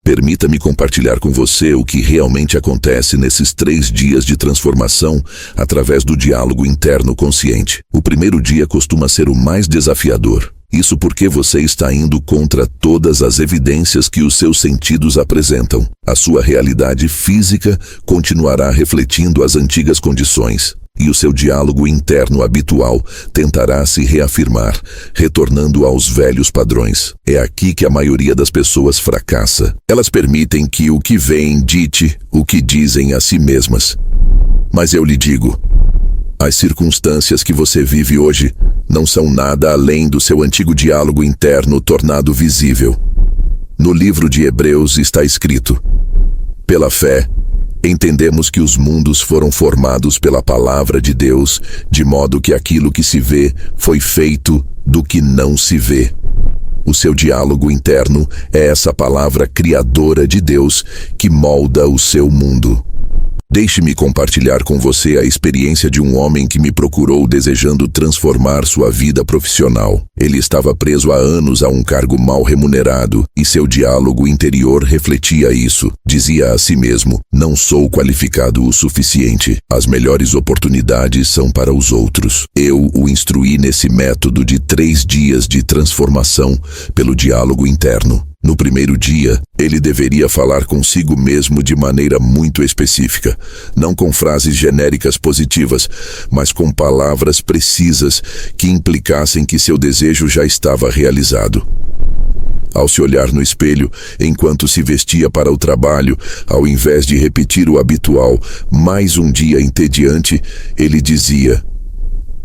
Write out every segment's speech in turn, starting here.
Permita-me compartilhar com você o que realmente acontece nesses 3 dias de transformação através do diálogo interno consciente. O primeiro dia costuma ser o mais desafiador. Isso porque você está indo contra todas as evidências que os seus sentidos apresentam. A sua realidade física continuará refletindo as antigas condições, e o seu diálogo interno habitual tentará se reafirmar, retornando aos velhos padrões. É aqui que a maioria das pessoas fracassa. Elas permitem que o que veem dite o que dizem a si mesmas. Mas eu lhe digo, as circunstâncias que você vive hoje não são nada além do seu antigo diálogo interno tornado visível. No livro de Hebreus está escrito: pela fé, entendemos que os mundos foram formados pela palavra de Deus, de modo que aquilo que se vê foi feito do que não se vê. O seu diálogo interno é essa palavra criadora de Deus que molda o seu mundo. Deixe-me compartilhar com você a experiência de um homem que me procurou desejando transformar sua vida profissional. Ele estava preso há anos a um cargo mal remunerado e seu diálogo interior refletia isso. Dizia a si mesmo: não sou qualificado o suficiente. As melhores oportunidades são para os outros. Eu o instruí nesse método de 3 dias de transformação pelo diálogo interno. No primeiro dia, ele deveria falar consigo mesmo de maneira muito específica, não com frases genéricas positivas, mas com palavras precisas que implicassem que seu desejo já estava realizado. Ao se olhar no espelho, enquanto se vestia para o trabalho, ao invés de repetir o habitual, mais um dia entediante, ele dizia: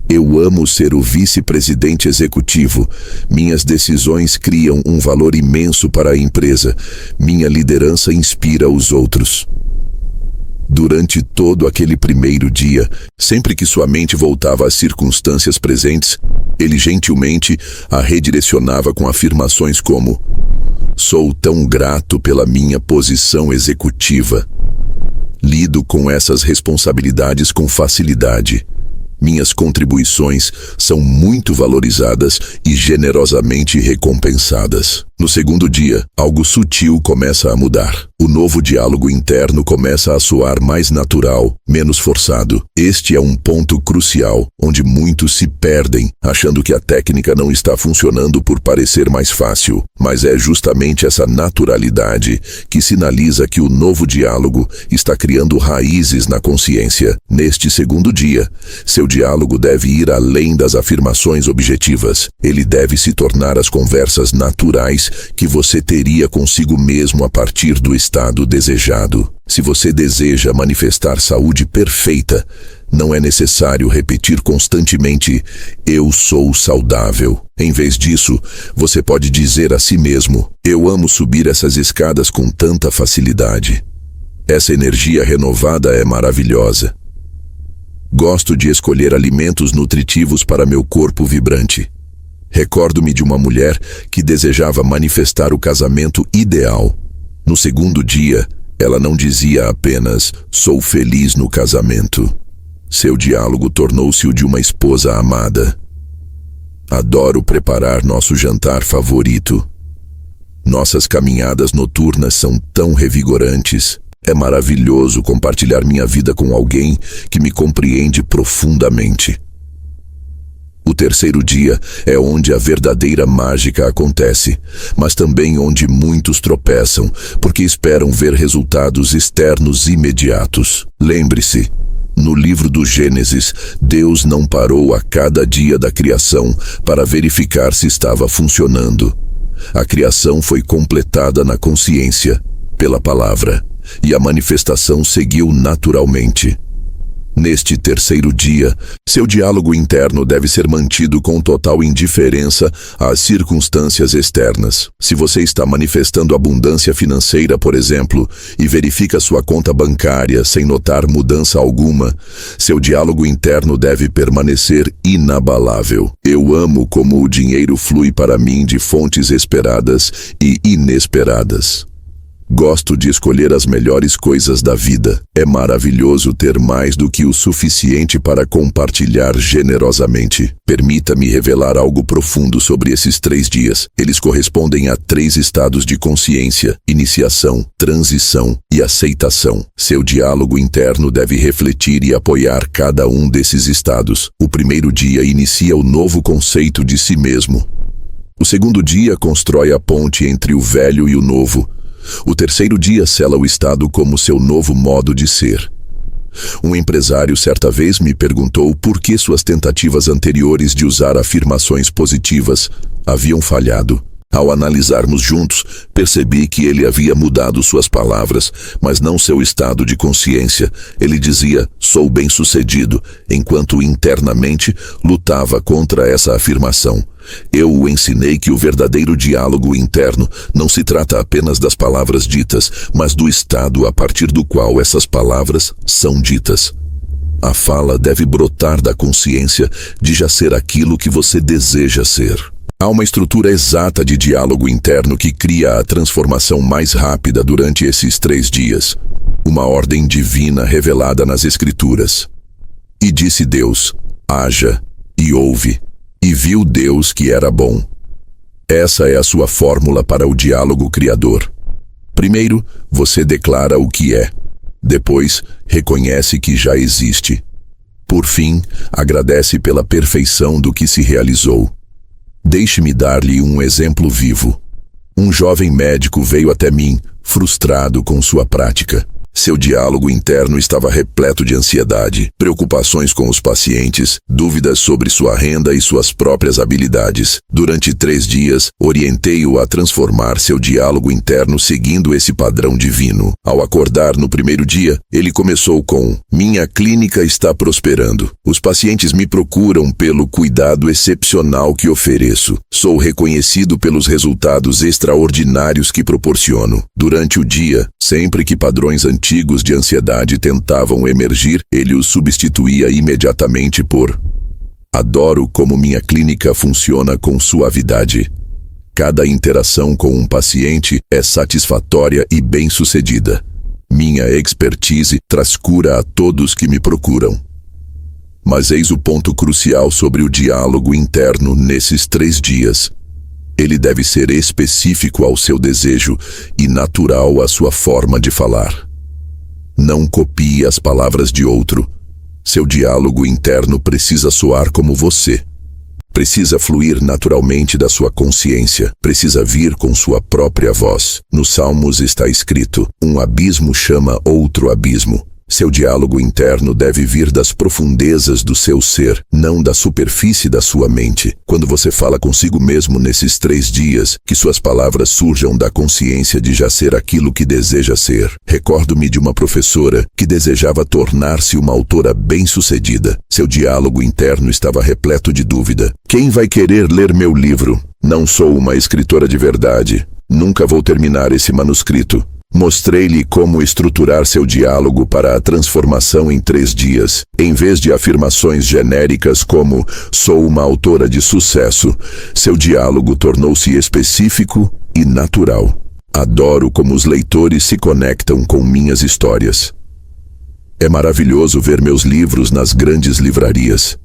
eu amo ser o vice-presidente executivo. Minhas decisões criam um valor imenso para a empresa. Minha liderança inspira os outros. Durante todo aquele primeiro dia, sempre que sua mente voltava às circunstâncias presentes, ele gentilmente a redirecionava com afirmações como: sou tão grato pela minha posição executiva. Lido com essas responsabilidades com facilidade. Minhas contribuições são muito valorizadas e generosamente recompensadas. No segundo dia, algo sutil começa a mudar. O novo diálogo interno começa a soar mais natural, menos forçado. Este é um ponto crucial, onde muitos se perdem, achando que a técnica não está funcionando por parecer mais fácil. Mas é justamente essa naturalidade que sinaliza que o novo diálogo está criando raízes na consciência. Neste segundo dia, seu diálogo deve ir além das afirmações objetivas. Ele deve se tornar as conversas naturais que você teria consigo mesmo a partir do estado desejado. Se você deseja manifestar saúde perfeita, não é necessário repetir constantemente: eu sou saudável. Em vez disso, você pode dizer a si mesmo: eu amo subir essas escadas com tanta facilidade. Essa energia renovada é maravilhosa. Gosto de escolher alimentos nutritivos para meu corpo vibrante. Recordo-me de uma mulher que desejava manifestar o casamento ideal. No segundo dia, ela não dizia apenas: sou feliz no casamento. Seu diálogo tornou-se o de uma esposa amada. Adoro preparar nosso jantar favorito. Nossas caminhadas noturnas são tão revigorantes. É maravilhoso compartilhar minha vida com alguém que me compreende profundamente. O terceiro dia é onde a verdadeira mágica acontece, mas também onde muitos tropeçam, porque esperam ver resultados externos imediatos. Lembre-se, no livro do Gênesis, Deus não parou a cada dia da criação para verificar se estava funcionando. A criação foi completada na consciência, pela palavra, e a manifestação seguiu naturalmente. Neste terceiro dia, seu diálogo interno deve ser mantido com total indiferença às circunstâncias externas. Se você está manifestando abundância financeira, por exemplo, e verifica sua conta bancária sem notar mudança alguma, seu diálogo interno deve permanecer inabalável. Eu amo como o dinheiro flui para mim de fontes esperadas e inesperadas. Gosto de escolher as melhores coisas da vida. É maravilhoso ter mais do que o suficiente para compartilhar generosamente. Permita-me revelar algo profundo sobre esses 3 dias. Eles correspondem a 3 estados de consciência: iniciação, transição e aceitação. Seu diálogo interno deve refletir e apoiar cada um desses estados. O primeiro dia inicia o novo conceito de si mesmo. O segundo dia constrói a ponte entre o velho e o novo. O terceiro dia sela o estado como seu novo modo de ser. Um empresário certa vez me perguntou por que suas tentativas anteriores de usar afirmações positivas haviam falhado. Ao analisarmos juntos, percebi que ele havia mudado suas palavras, mas não seu estado de consciência. Ele dizia, sou bem-sucedido, enquanto internamente lutava contra essa afirmação. Eu o ensinei que o verdadeiro diálogo interno não se trata apenas das palavras ditas, mas do estado a partir do qual essas palavras são ditas. A fala deve brotar da consciência de já ser aquilo que você deseja ser. Há uma estrutura exata de diálogo interno que cria a transformação mais rápida durante esses 3 dias. Uma ordem divina revelada nas Escrituras. E disse Deus, haja, e ouve, e viu Deus que era bom. Essa é a sua fórmula para o diálogo criador. Primeiro, você declara o que é. Depois, reconhece que já existe. Por fim, agradece pela perfeição do que se realizou. Deixe-me dar-lhe um exemplo vivo. Um jovem médico veio até mim, frustrado com sua prática. Seu diálogo interno estava repleto de ansiedade, preocupações com os pacientes, dúvidas sobre sua renda e suas próprias habilidades. Durante 3 dias, orientei-o a transformar seu diálogo interno seguindo esse padrão divino. Ao acordar no primeiro dia, ele começou com: minha clínica está prosperando. Os pacientes me procuram pelo cuidado excepcional que ofereço. Sou reconhecido pelos resultados extraordinários que proporciono. Durante o dia, sempre que padrões antigos de ansiedade tentavam emergir, ele os substituía imediatamente por: adoro como minha clínica funciona com suavidade. Cada interação com um paciente é satisfatória e bem-sucedida. Minha expertise traz cura a todos que me procuram. Mas eis o ponto crucial sobre o diálogo interno nesses 3 dias. Ele deve ser específico ao seu desejo e natural à sua forma de falar. Não copie as palavras de outro. Seu diálogo interno precisa soar como você. Precisa fluir naturalmente da sua consciência. Precisa vir com sua própria voz. Nos Salmos está escrito: um abismo chama outro abismo. Seu diálogo interno deve vir das profundezas do seu ser, não da superfície da sua mente. Quando você fala consigo mesmo nesses 3 dias, que suas palavras surjam da consciência de já ser aquilo que deseja ser. Recordo-me de uma professora que desejava tornar-se uma autora bem-sucedida. Seu diálogo interno estava repleto de dúvida. Quem vai querer ler meu livro? Não sou uma escritora de verdade. Nunca vou terminar esse manuscrito. Mostrei-lhe como estruturar seu diálogo para a transformação em 3 dias. Em vez de afirmações genéricas como sou uma autora de sucesso, seu diálogo tornou-se específico e natural. Adoro como os leitores se conectam com minhas histórias. É maravilhoso ver meus livros nas grandes livrarias.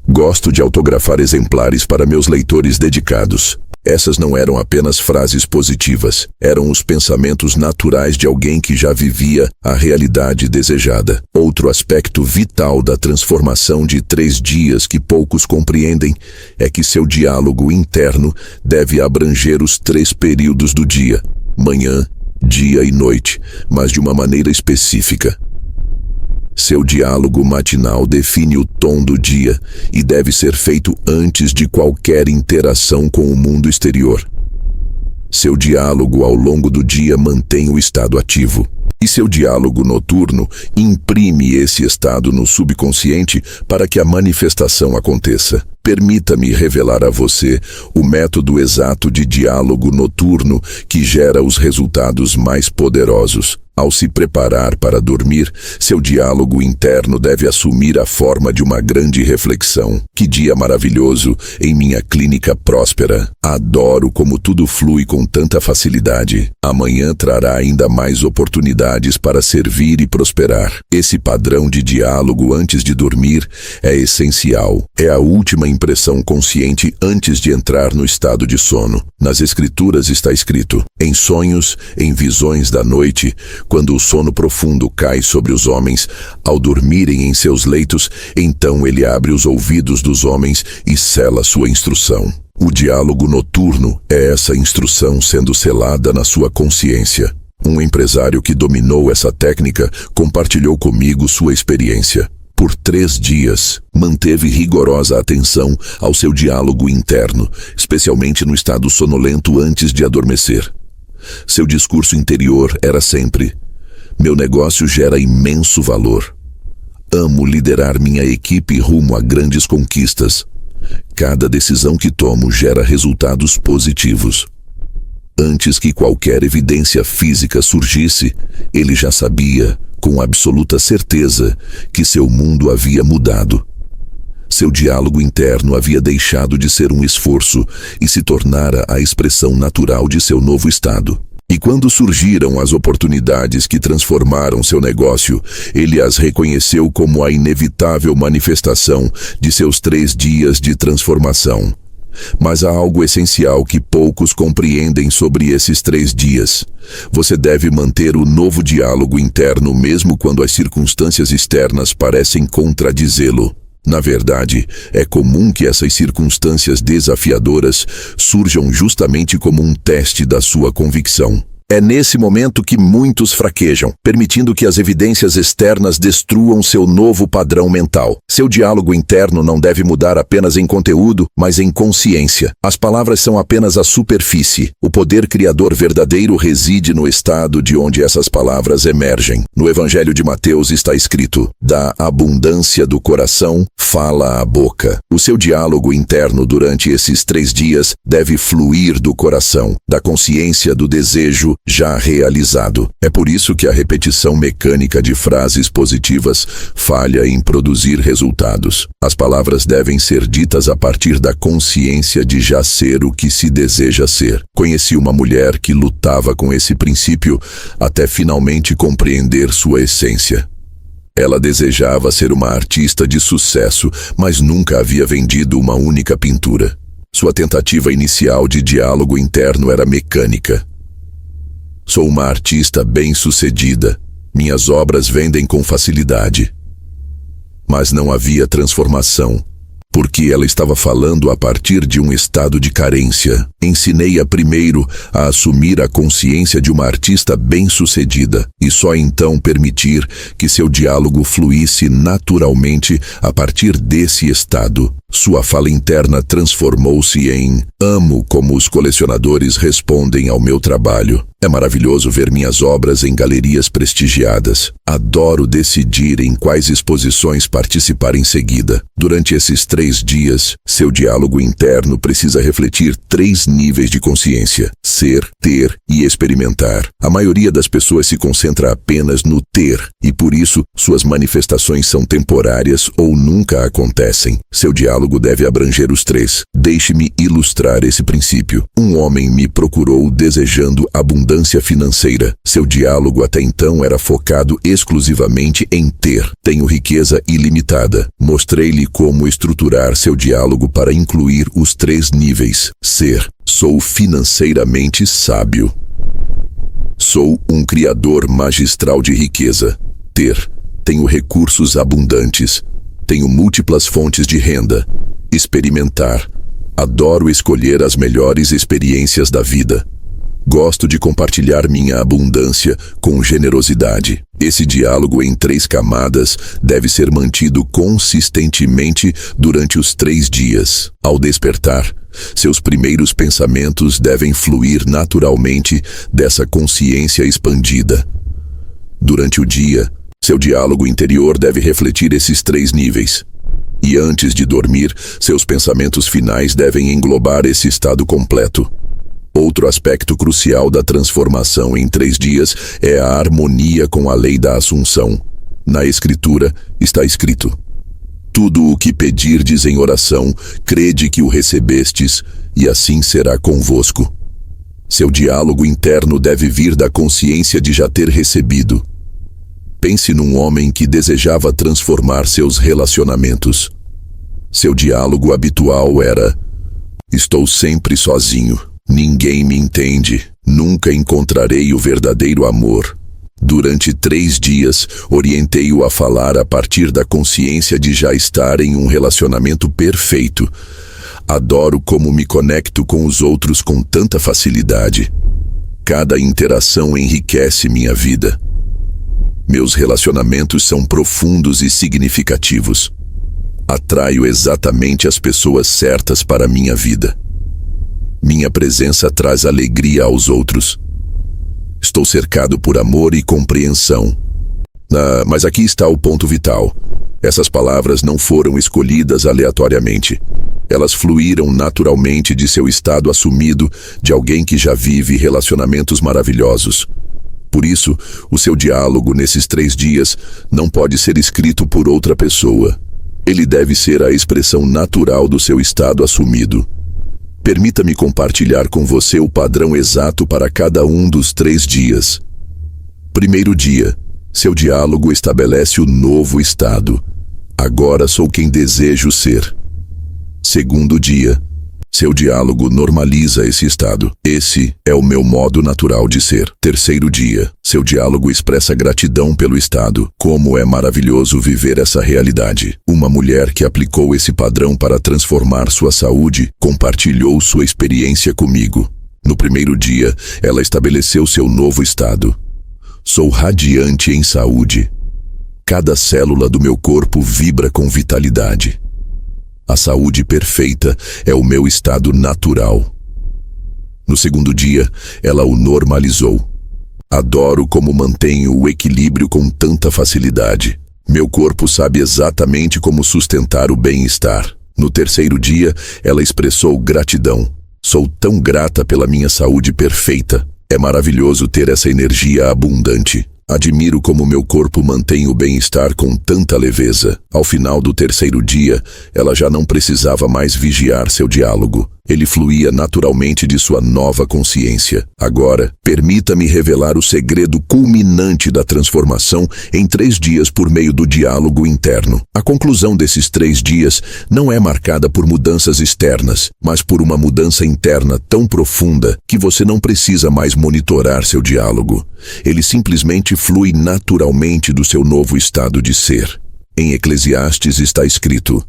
Gosto de autografar exemplares para meus leitores dedicados. Essas não eram apenas frases positivas, eram os pensamentos naturais de alguém que já vivia a realidade desejada. Outro aspecto vital da transformação de 3 dias que poucos compreendem é que seu diálogo interno deve abranger os 3 períodos do dia: manhã, dia e noite, mas de uma maneira específica. Seu diálogo matinal define o tom do dia e deve ser feito antes de qualquer interação com o mundo exterior. Seu diálogo ao longo do dia mantém o estado ativo. E seu diálogo noturno imprime esse estado no subconsciente para que a manifestação aconteça. Permita-me revelar a você o método exato de diálogo noturno que gera os resultados mais poderosos. Ao se preparar para dormir, seu diálogo interno deve assumir a forma de uma grande reflexão. Que dia maravilhoso em minha clínica próspera. Adoro como tudo flui com tanta facilidade. Amanhã trará ainda mais oportunidades para servir e prosperar. Esse padrão de diálogo antes de dormir é essencial. É a última impressão consciente antes de entrar no estado de sono. Nas Escrituras está escrito: em sonhos, em visões da noite, quando o sono profundo cai sobre os homens, ao dormirem em seus leitos, então ele abre os ouvidos dos homens e sela sua instrução. O diálogo noturno é essa instrução sendo selada na sua consciência. Um empresário que dominou essa técnica compartilhou comigo sua experiência. Por 3 dias, manteve rigorosa atenção ao seu diálogo interno, especialmente no estado sonolento antes de adormecer. Seu discurso interior era sempre: meu negócio gera imenso valor. Amo liderar minha equipe rumo a grandes conquistas. Cada decisão que tomo gera resultados positivos. Antes que qualquer evidência física surgisse, ele já sabia, com absoluta certeza, que seu mundo havia mudado. Seu diálogo interno havia deixado de ser um esforço e se tornara a expressão natural de seu novo estado. E quando surgiram as oportunidades que transformaram seu negócio, ele as reconheceu como a inevitável manifestação de seus 3 dias de transformação. Mas há algo essencial que poucos compreendem sobre esses 3 dias. Você deve manter o novo diálogo interno mesmo quando as circunstâncias externas parecem contradizê-lo. Na verdade, é comum que essas circunstâncias desafiadoras surjam justamente como um teste da sua convicção. É nesse momento que muitos fraquejam, permitindo que as evidências externas destruam seu novo padrão mental. Seu diálogo interno não deve mudar apenas em conteúdo, mas em consciência. As palavras são apenas a superfície. O poder criador verdadeiro reside no estado de onde essas palavras emergem. No Evangelho de Mateus está escrito: da abundância do coração fala a boca. O seu diálogo interno durante esses 3 dias deve fluir do coração, da consciência do desejo já realizado. É por isso que a repetição mecânica de frases positivas falha em produzir resultados. As palavras devem ser ditas a partir da consciência de já ser o que se deseja ser. Conheci uma mulher que lutava com esse princípio até finalmente compreender sua essência. Ela desejava ser uma artista de sucesso, mas nunca havia vendido uma única pintura. Sua tentativa inicial de diálogo interno era mecânica. Sou uma artista bem-sucedida. Minhas obras vendem com facilidade. Mas não havia transformação, porque ela estava falando a partir de um estado de carência. Ensinei-a primeiro a assumir a consciência de uma artista bem-sucedida e só então permitir que seu diálogo fluísse naturalmente a partir desse estado. Sua fala interna transformou-se em: amo como os colecionadores respondem ao meu trabalho. É maravilhoso ver minhas obras em galerias prestigiadas. Adoro decidir em quais exposições participar em seguida. Durante esses 3 dias, seu diálogo interno precisa refletir 3 níveis de consciência: ser, ter e experimentar. A maioria das pessoas se concentra apenas no ter, e por isso suas manifestações são temporárias ou nunca acontecem. Seu diálogo deve abranger os 3. Deixe-me ilustrar esse princípio. Um homem me procurou desejando abundância financeira. Seu diálogo até então era focado exclusivamente em ter. Tenho riqueza ilimitada. Mostrei-lhe como estruturar seu diálogo para incluir os 3 níveis. Ser: sou financeiramente sábio. Sou um criador magistral de riqueza. Ter: tenho recursos abundantes. Tenho múltiplas fontes de renda. Experimentar: adoro escolher as melhores experiências da vida. Gosto de compartilhar minha abundância com generosidade. Esse diálogo em 3 camadas deve ser mantido consistentemente durante os 3 dias. Ao despertar, seus primeiros pensamentos devem fluir naturalmente dessa consciência expandida. Durante o dia, seu diálogo interior deve refletir esses 3 níveis. E antes de dormir, seus pensamentos finais devem englobar esse estado completo. Outro aspecto crucial da transformação em 3 dias é a harmonia com a lei da Assunção. Na Escritura está escrito: tudo o que pedirdes em oração, crede que o recebestes, e assim será convosco. Seu diálogo interno deve vir da consciência de já ter recebido. Pense num homem que desejava transformar seus relacionamentos. Seu diálogo habitual era: estou sempre sozinho, ninguém me entende, nunca encontrarei o verdadeiro amor. Durante 3 dias, orientei-o a falar a partir da consciência de já estar em um relacionamento perfeito. Adoro como me conecto com os outros com tanta facilidade. Cada interação enriquece minha vida. Meus relacionamentos são profundos e significativos. Atraio exatamente as pessoas certas para minha vida. Minha presença traz alegria aos outros. Estou cercado por amor e compreensão. Mas aqui está o ponto vital. Essas palavras não foram escolhidas aleatoriamente. Elas fluíram naturalmente de seu estado assumido, de alguém que já vive relacionamentos maravilhosos. Por isso, o seu diálogo nesses 3 dias não pode ser escrito por outra pessoa. Ele deve ser a expressão natural do seu estado assumido. Permita-me compartilhar com você o padrão exato para cada um dos 3 dias. Primeiro dia, seu diálogo estabelece o novo estado. Agora sou quem desejo ser. Segundo dia, seu diálogo normaliza esse estado. Esse é o meu modo natural de ser. Terceiro dia, seu diálogo expressa gratidão pelo estado. Como é maravilhoso viver essa realidade. Uma mulher que aplicou esse padrão para transformar sua saúde, compartilhou sua experiência comigo. No primeiro dia, ela estabeleceu seu novo estado. Sou radiante em saúde. Cada célula do meu corpo vibra com vitalidade. A saúde perfeita é o meu estado natural. No segundo dia, ela o normalizou. Adoro como mantenho o equilíbrio com tanta facilidade. Meu corpo sabe exatamente como sustentar o bem-estar. No terceiro dia, ela expressou gratidão. Sou tão grata pela minha saúde perfeita. É maravilhoso ter essa energia abundante. Admiro como meu corpo mantém o bem-estar com tanta leveza. Ao final do terceiro dia, ela já não precisava mais vigiar seu diálogo. Ele fluía naturalmente de sua nova consciência. Agora, permita-me revelar o segredo culminante da transformação em 3 dias por meio do diálogo interno. A conclusão desses 3 dias não é marcada por mudanças externas, mas por uma mudança interna tão profunda que você não precisa mais monitorar seu diálogo. Ele simplesmente flui naturalmente do seu novo estado de ser. Em Eclesiastes está escrito: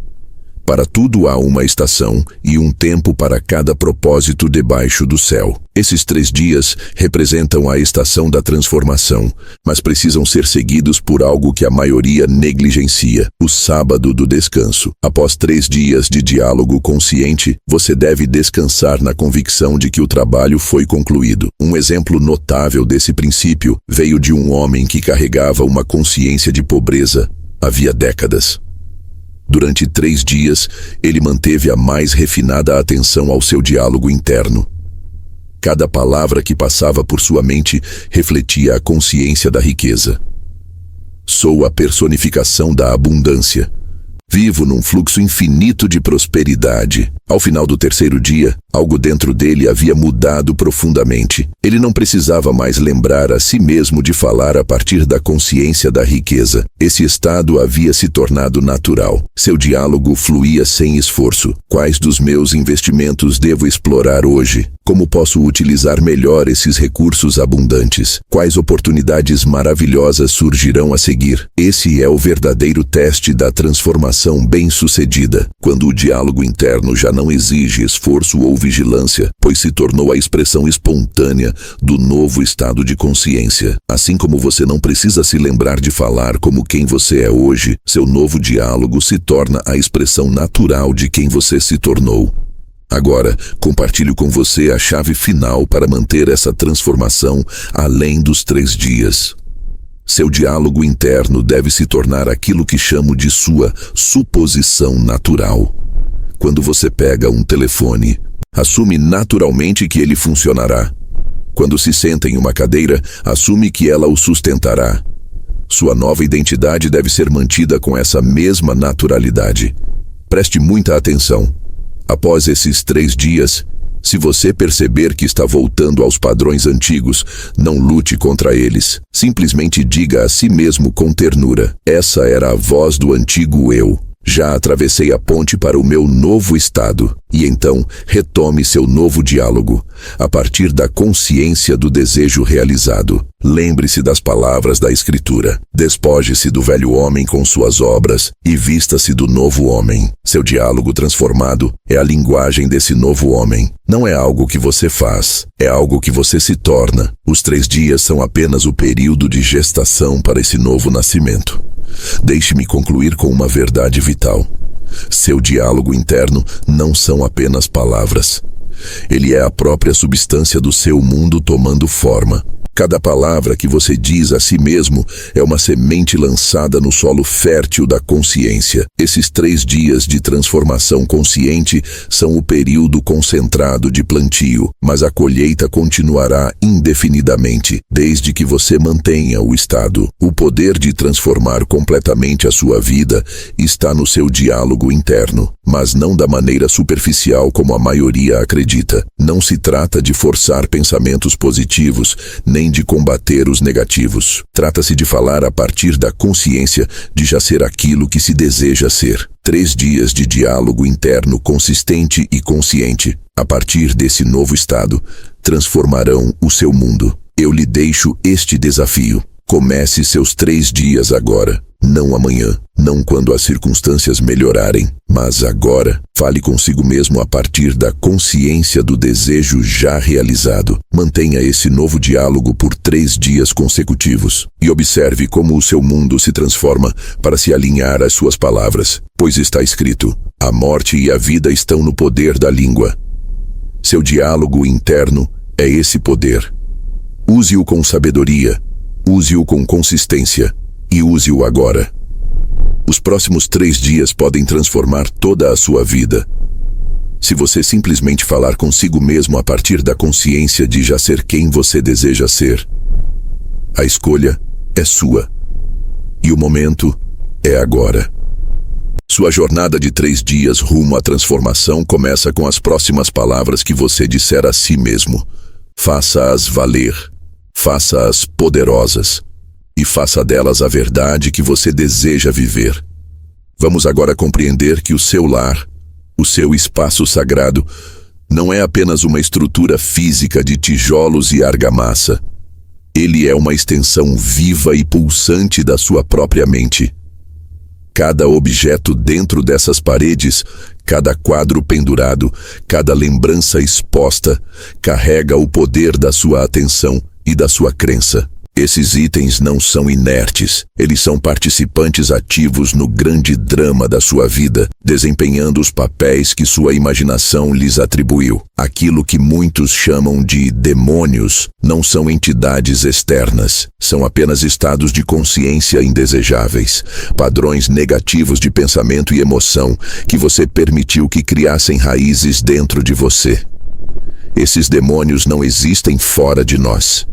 para tudo há uma estação e um tempo para cada propósito debaixo do céu. Esses 3 dias representam a estação da transformação, mas precisam ser seguidos por algo que a maioria negligencia: o sábado do descanso. Após 3 dias de diálogo consciente, você deve descansar na convicção de que o trabalho foi concluído. Um exemplo notável desse princípio veio de um homem que carregava uma consciência de pobreza havia décadas. Durante 3 dias, ele manteve a mais refinada atenção ao seu diálogo interno. Cada palavra que passava por sua mente refletia a consciência da riqueza. Sou a personificação da abundância. Vivo num fluxo infinito de prosperidade. Ao final do terceiro dia, algo dentro dele havia mudado profundamente. Ele não precisava mais lembrar a si mesmo de falar a partir da consciência da riqueza. Esse estado havia se tornado natural. Seu diálogo fluía sem esforço. Quais dos meus investimentos devo explorar hoje? Como posso utilizar melhor esses recursos abundantes? Quais oportunidades maravilhosas surgirão a seguir? Esse é o verdadeiro teste da transformação bem-sucedida, quando o diálogo interno já não exige esforço ou vigilância, pois se tornou a expressão espontânea do novo estado de consciência. Assim como você não precisa se lembrar de falar como quem você é hoje, seu novo diálogo se torna a expressão natural de quem você se tornou. Agora, compartilho com você a chave final para manter essa transformação além dos 3 dias. Seu diálogo interno deve se tornar aquilo que chamo de sua suposição natural. Quando você pega um telefone, Assume naturalmente que ele funcionará. Quando se senta em uma cadeira, assume que ela o sustentará. Sua nova identidade deve ser mantida com essa mesma naturalidade. Preste muita atenção. Após esses 3 dias, se você perceber que está voltando aos padrões antigos, não lute contra eles. Simplesmente diga a si mesmo com ternura: essa era a voz do antigo eu. Já atravessei a ponte para o meu novo estado. E então, retome seu novo diálogo, a partir da consciência do desejo realizado. Lembre-se das palavras da Escritura. Despoje-se do velho homem com suas obras e vista-se do novo homem. Seu diálogo transformado é a linguagem desse novo homem. Não é algo que você faz, é algo que você se torna. Os 3 dias são apenas o período de gestação para esse novo nascimento. Deixe-me concluir com uma verdade vital. Seu diálogo interno não são apenas palavras. Ele é a própria substância do seu mundo tomando forma. Cada palavra que você diz a si mesmo é uma semente lançada no solo fértil da consciência. Esses 3 dias de transformação consciente são o período concentrado de plantio, mas a colheita continuará indefinidamente, desde que você mantenha o estado. O poder de transformar completamente a sua vida está no seu diálogo interno, mas não da maneira superficial como a maioria acredita. Não se trata de forçar pensamentos positivos, nem de combater os negativos. Trata-se de falar a partir da consciência de já ser aquilo que se deseja ser. 3 dias de diálogo interno consistente e consciente, a partir desse novo estado, transformarão o seu mundo. Eu lhe deixo este desafio. Comece seus 3 dias agora. Não amanhã, não quando as circunstâncias melhorarem, mas agora. Fale consigo mesmo a partir da consciência do desejo já realizado. Mantenha esse novo diálogo por 3 dias consecutivos e observe como o seu mundo se transforma para se alinhar às suas palavras, pois está escrito: a morte e a vida estão no poder da língua. Seu diálogo interno é esse poder. Use-o com sabedoria, use-o com consistência. E use-o agora. Os próximos 3 dias podem transformar toda a sua vida. Se você simplesmente falar consigo mesmo a partir da consciência de já ser quem você deseja ser. A escolha é sua. E o momento é agora. Sua jornada de 3 dias rumo à transformação começa com as próximas palavras que você disser a si mesmo. Faça-as valer. Faça-as poderosas. E faça delas a verdade que você deseja viver. Vamos agora compreender que o seu lar, o seu espaço sagrado, não é apenas uma estrutura física de tijolos e argamassa. Ele é uma extensão viva e pulsante da sua própria mente. Cada objeto dentro dessas paredes, cada quadro pendurado, cada lembrança exposta, carrega o poder da sua atenção e da sua crença. Esses itens não são inertes, eles são participantes ativos no grande drama da sua vida, desempenhando os papéis que sua imaginação lhes atribuiu. Aquilo que muitos chamam de demônios não são entidades externas, são apenas estados de consciência indesejáveis, padrões negativos de pensamento e emoção que você permitiu que criassem raízes dentro de você. Esses demônios não existem fora de nós.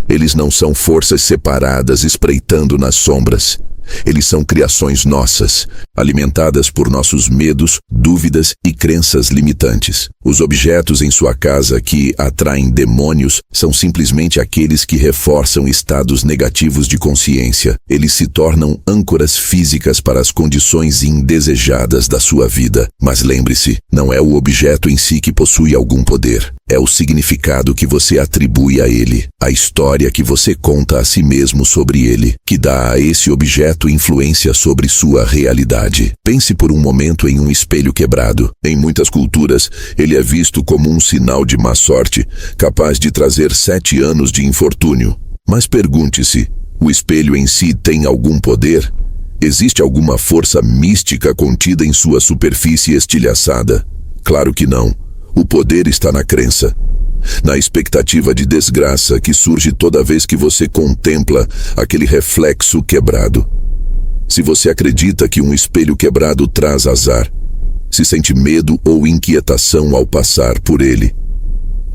Eles não são forças separadas espreitando nas sombras. Eles são criações nossas, alimentadas por nossos medos, dúvidas e crenças limitantes. Os objetos em sua casa que atraem demônios são simplesmente aqueles que reforçam estados negativos de consciência. Eles se tornam âncoras físicas para as condições indesejadas da sua vida. Mas lembre-se, não é o objeto em si que possui algum poder. É o significado que você atribui a ele, a história que você conta a si mesmo sobre ele, que dá a esse objeto influência sobre sua realidade. Pense por um momento em um espelho quebrado. Em muitas culturas, ele é visto como um sinal de má sorte, capaz de trazer 7 anos de infortúnio. Mas pergunte-se, o espelho em si tem algum poder? Existe alguma força mística contida em sua superfície estilhaçada? Claro que não. O poder está na crença, na expectativa de desgraça que surge toda vez que você contempla aquele reflexo quebrado. Se você acredita que um espelho quebrado traz azar, se sente medo ou inquietação ao passar por ele.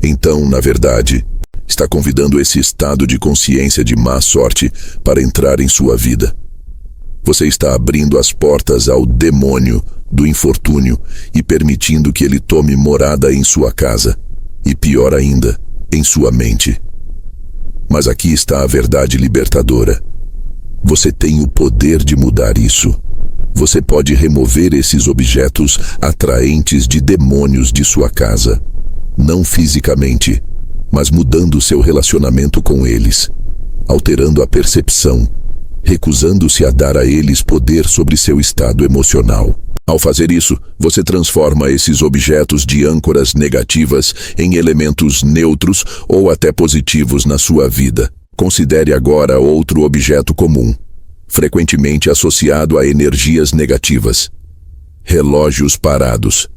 Então, na verdade, está convidando esse estado de consciência de má sorte para entrar em sua vida. Você está abrindo as portas ao demônio do infortúnio e permitindo que ele tome morada em sua casa, e pior ainda, em sua mente. Mas aqui está a verdade libertadora. Você tem o poder de mudar isso. Você pode remover esses objetos atraentes de demônios de sua casa. Não fisicamente, mas mudando seu relacionamento com eles, alterando a percepção, recusando-se a dar a eles poder sobre seu estado emocional. Ao fazer isso, você transforma esses objetos de âncoras negativas em elementos neutros ou até positivos na sua vida. Considere agora outro objeto comum, frequentemente associado a energias negativas: relógios parados.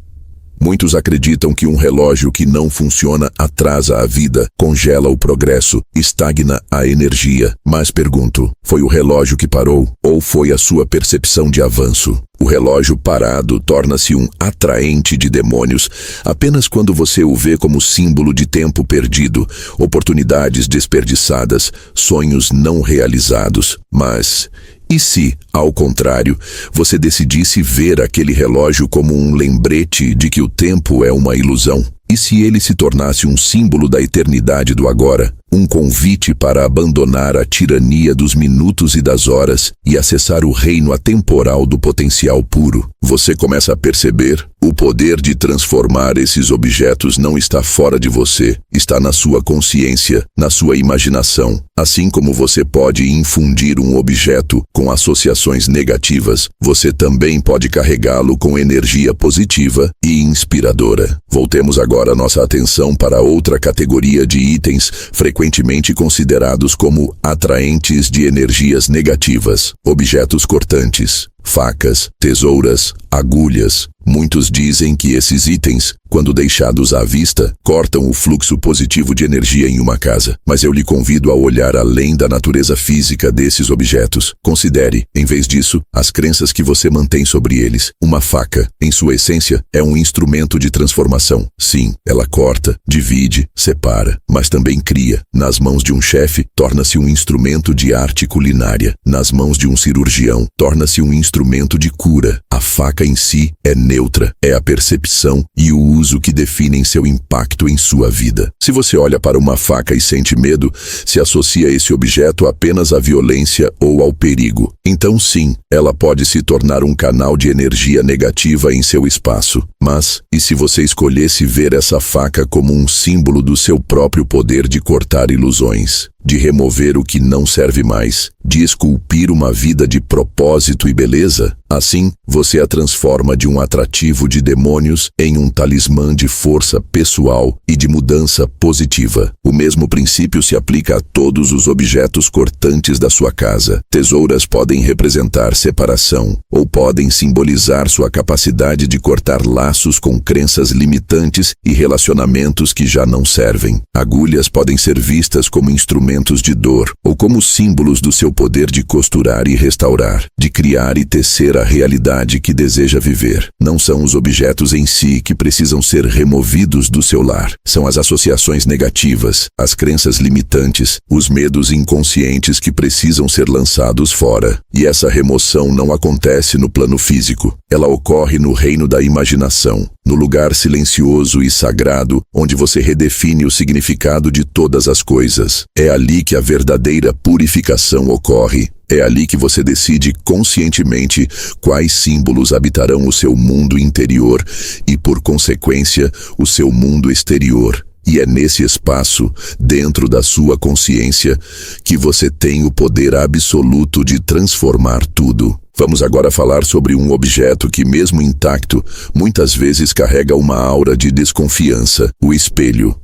Muitos acreditam que um relógio que não funciona atrasa a vida, congela o progresso, estagna a energia. Mas pergunto, foi o relógio que parou ou foi a sua percepção de avanço? O relógio parado torna-se um atraente de demônios apenas quando você o vê como símbolo de tempo perdido, oportunidades desperdiçadas, sonhos não realizados. Mas e se, ao contrário, você decidisse ver aquele relógio como um lembrete de que o tempo é uma ilusão? E se ele se tornasse um símbolo da eternidade do agora, um convite para abandonar a tirania dos minutos e das horas e acessar o reino atemporal do potencial puro? Você começa a perceber: o poder de transformar esses objetos não está fora de você, está na sua consciência, na sua imaginação. Assim como você pode infundir um objeto com associações negativas, você também pode carregá-lo com energia positiva e inspiradora. Voltemos agora nossa atenção para outra categoria de itens frequentemente considerados como atraentes de energias negativas: objetos cortantes, facas, tesouras, agulhas. Muitos dizem que esses itens, quando deixados à vista, cortam o fluxo positivo de energia em uma casa. Mas eu lhe convido a olhar além da natureza física desses objetos. Considere, em vez disso, as crenças que você mantém sobre eles. Uma faca, em sua essência, é um instrumento de transformação. Sim, ela corta, divide, separa, mas também cria. Nas mãos de um chefe, torna-se um instrumento de arte culinária. Nas mãos de um cirurgião, torna-se um instrumento de cura. A faca em si é neutra, é a percepção e o uso que definem seu impacto em sua vida. Se você olha para uma faca e sente medo, se associa esse objeto apenas à violência ou ao perigo. Então sim, ela pode se tornar um canal de energia negativa em seu espaço. Mas, e se você escolhesse ver essa faca como um símbolo do seu próprio poder de cortar ilusões, de remover o que não serve mais, de esculpir uma vida de propósito e beleza? Assim, você a transforma de um atrativo de demônios em um talismã de força pessoal e de mudança positiva. O mesmo princípio se aplica a todos os objetos cortantes da sua casa. Tesouras podem representar separação, ou podem simbolizar sua capacidade de cortar laços com crenças limitantes e relacionamentos que já não servem. Agulhas podem ser vistas como instrumentos de dor, ou como símbolos do seu poder de costurar e restaurar, de criar e tecer a realidade que deseja viver. Não são os objetos em si que precisam ser removidos do seu lar. São as associações negativas, as crenças limitantes, os medos inconscientes que precisam ser lançados fora. E essa remoção não acontece no plano físico. Ela ocorre no reino da imaginação, no lugar silencioso e sagrado onde você redefine o significado de todas as coisas. É ali que a verdadeira purificação ocorre. É ali que você decide conscientemente quais símbolos habitarão o seu mundo interior e, por consequência, o seu mundo exterior. E é nesse espaço, dentro da sua consciência, que você tem o poder absoluto de transformar tudo. Vamos agora falar sobre um objeto que, mesmo intacto, muitas vezes carrega uma aura de desconfiança: o espelho.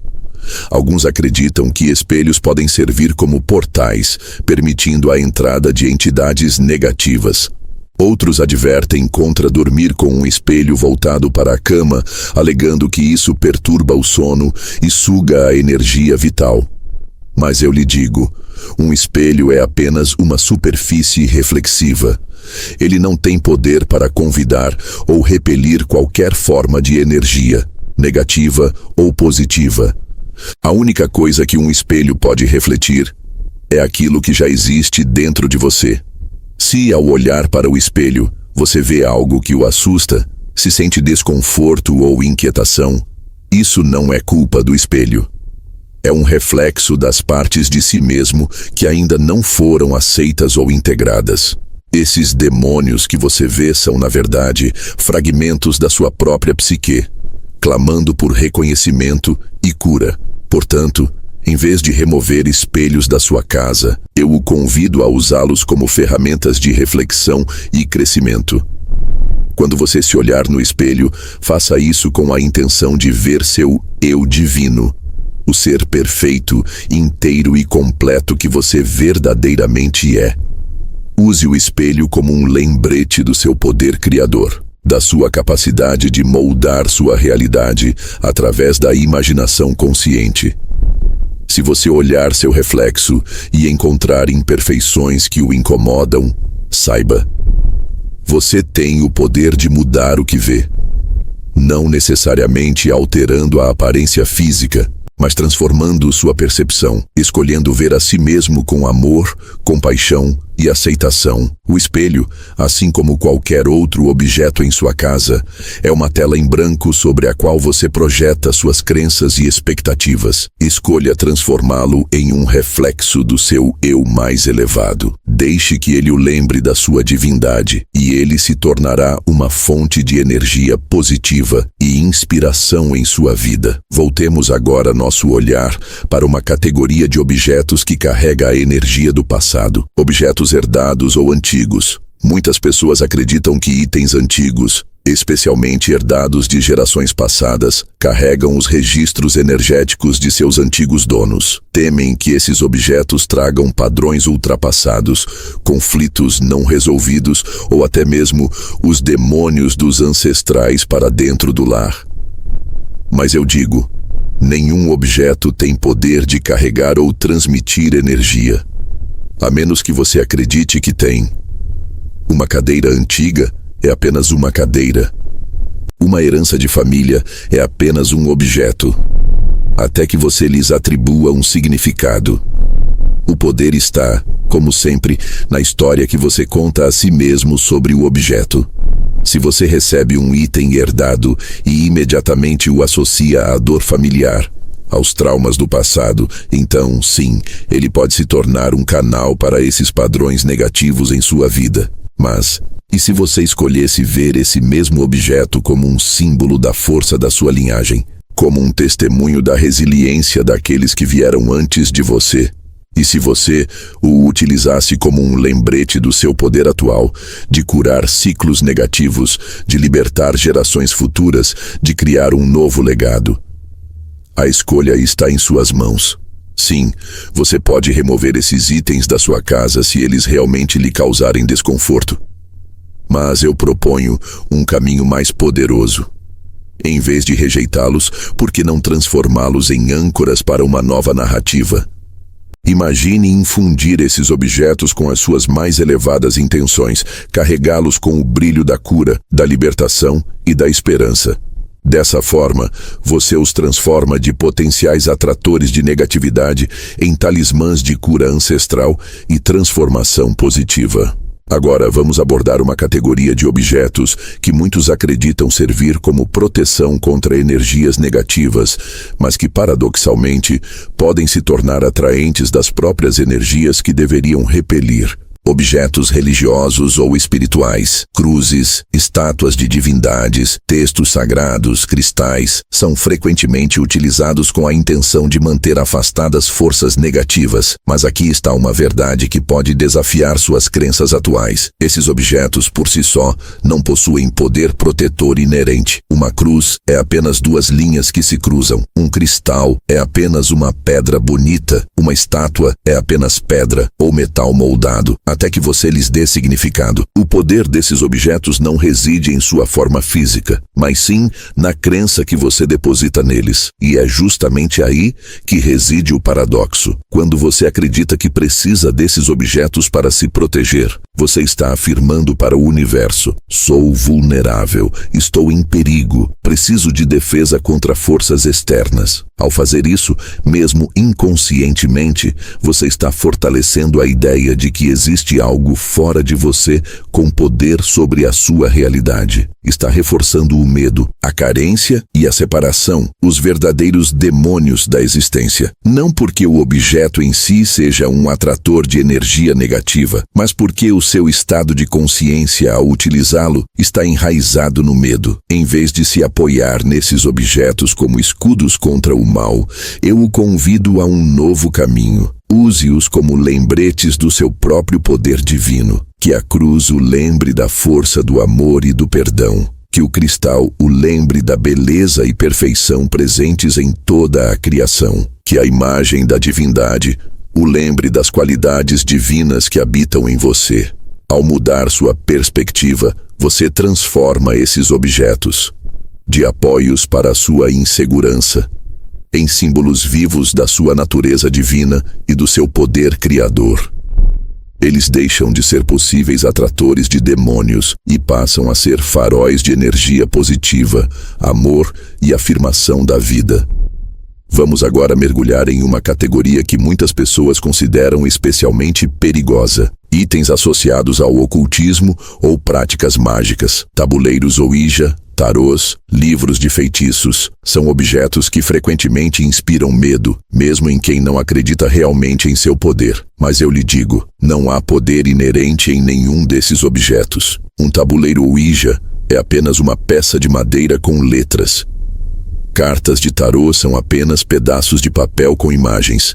Alguns acreditam que espelhos podem servir como portais, permitindo a entrada de entidades negativas. Outros advertem contra dormir com um espelho voltado para a cama, alegando que isso perturba o sono e suga a energia vital. Mas eu lhe digo, um espelho é apenas uma superfície reflexiva. Ele não tem poder para convidar ou repelir qualquer forma de energia, negativa ou positiva. A única coisa que um espelho pode refletir é aquilo que já existe dentro de você. Se, ao olhar para o espelho, você vê algo que o assusta, se sente desconforto ou inquietação, isso não é culpa do espelho. É um reflexo das partes de si mesmo que ainda não foram aceitas ou integradas. Esses demônios que você vê são, na verdade, fragmentos da sua própria psique, clamando por reconhecimento e cura. Portanto, em vez de remover espelhos da sua casa, eu o convido a usá-los como ferramentas de reflexão e crescimento. Quando você se olhar no espelho, faça isso com a intenção de ver seu eu divino, o ser perfeito, inteiro e completo que você verdadeiramente é. Use o espelho como um lembrete do seu poder criador, da sua capacidade de moldar sua realidade através da imaginação consciente. Se você olhar seu reflexo e encontrar imperfeições que o incomodam, saiba, você tem o poder de mudar o que vê. Não necessariamente alterando a aparência física, mas transformando sua percepção, escolhendo ver a si mesmo com amor, compaixão e aceitação. O espelho, assim como qualquer outro objeto em sua casa, é uma tela em branco sobre a qual você projeta suas crenças e expectativas. Escolha transformá-lo em um reflexo do seu eu mais elevado. Deixe que ele o lembre da sua divindade, e ele se tornará uma fonte de energia positiva e inspiração em sua vida. Voltemos agora nosso olhar para uma categoria de objetos que carrega a energia do passado. Objetos herdados ou antigos. Muitas pessoas acreditam que itens antigos, especialmente herdados de gerações passadas, carregam os registros energéticos de seus antigos donos. Temem que esses objetos tragam padrões ultrapassados, conflitos não resolvidos ou até mesmo os demônios dos ancestrais para dentro do lar. Mas eu digo, nenhum objeto tem poder de carregar ou transmitir energia, a menos que você acredite que tem. Uma cadeira antiga é apenas uma cadeira. Uma herança de família é apenas um objeto, até que você lhes atribua um significado. O poder está, como sempre, na história que você conta a si mesmo sobre o objeto. Se você recebe um item herdado e imediatamente o associa à dor familiar, aos traumas do passado, então, sim, ele pode se tornar um canal para esses padrões negativos em sua vida. Mas, e se você escolhesse ver esse mesmo objeto como um símbolo da força da sua linhagem, como um testemunho da resiliência daqueles que vieram antes de você? E se você o utilizasse como um lembrete do seu poder atual, de curar ciclos negativos, de libertar gerações futuras, de criar um novo legado? A escolha está em suas mãos. Sim, você pode remover esses itens da sua casa se eles realmente lhe causarem desconforto. Mas eu proponho um caminho mais poderoso. Em vez de rejeitá-los, por que não transformá-los em âncoras para uma nova narrativa? Imagine infundir esses objetos com as suas mais elevadas intenções, carregá-los com o brilho da cura, da libertação e da esperança. Dessa forma, você os transforma de potenciais atratores de negatividade em talismãs de cura ancestral e transformação positiva. Agora vamos abordar uma categoria de objetos que muitos acreditam servir como proteção contra energias negativas, mas que paradoxalmente podem se tornar atraentes das próprias energias que deveriam repelir. Objetos religiosos ou espirituais, cruzes, estátuas de divindades, textos sagrados, cristais, são frequentemente utilizados com a intenção de manter afastadas forças negativas. Mas aqui está uma verdade que pode desafiar suas crenças atuais. Esses objetos, por si só, não possuem poder protetor inerente. Uma cruz é apenas duas linhas que se cruzam. Um cristal é apenas uma pedra bonita. Uma estátua é apenas pedra ou metal moldado. A até que você lhes dê significado. O poder desses objetos não reside em sua forma física, mas sim na crença que você deposita neles. E é justamente aí que reside o paradoxo. Quando você acredita que precisa desses objetos para se proteger, você está afirmando para o universo: sou vulnerável, estou em perigo, preciso de defesa contra forças externas. Ao fazer isso, mesmo inconscientemente, você está fortalecendo a ideia de que existe algo fora de você com poder sobre a sua realidade. Está reforçando o medo, a carência e a separação, os verdadeiros demônios da existência. Não porque o objeto em si seja um atrator de energia negativa, mas porque o seu estado de consciência ao utilizá-lo está enraizado no medo. Em vez de se apoiar nesses objetos como escudos contra o mal, eu o convido a um novo caminho. Use-os como lembretes do seu próprio poder divino. Que a cruz o lembre da força do amor e do perdão. Que o cristal o lembre da beleza e perfeição presentes em toda a criação. Que a imagem da divindade o lembre das qualidades divinas que habitam em você. Ao mudar sua perspectiva, você transforma esses objetos de apoios para a sua insegurança em símbolos vivos da sua natureza divina e do seu poder criador. Eles deixam de ser possíveis atratores de demônios e passam a ser faróis de energia positiva, amor e afirmação da vida. Vamos agora mergulhar em uma categoria que muitas pessoas consideram especialmente perigosa: itens associados ao ocultismo ou práticas mágicas. Tabuleiros Ouija, tarôs, livros de feitiços, são objetos que frequentemente inspiram medo, mesmo em quem não acredita realmente em seu poder. Mas eu lhe digo, não há poder inerente em nenhum desses objetos. Um tabuleiro Ouija é apenas uma peça de madeira com letras. Cartas de tarô são apenas pedaços de papel com imagens.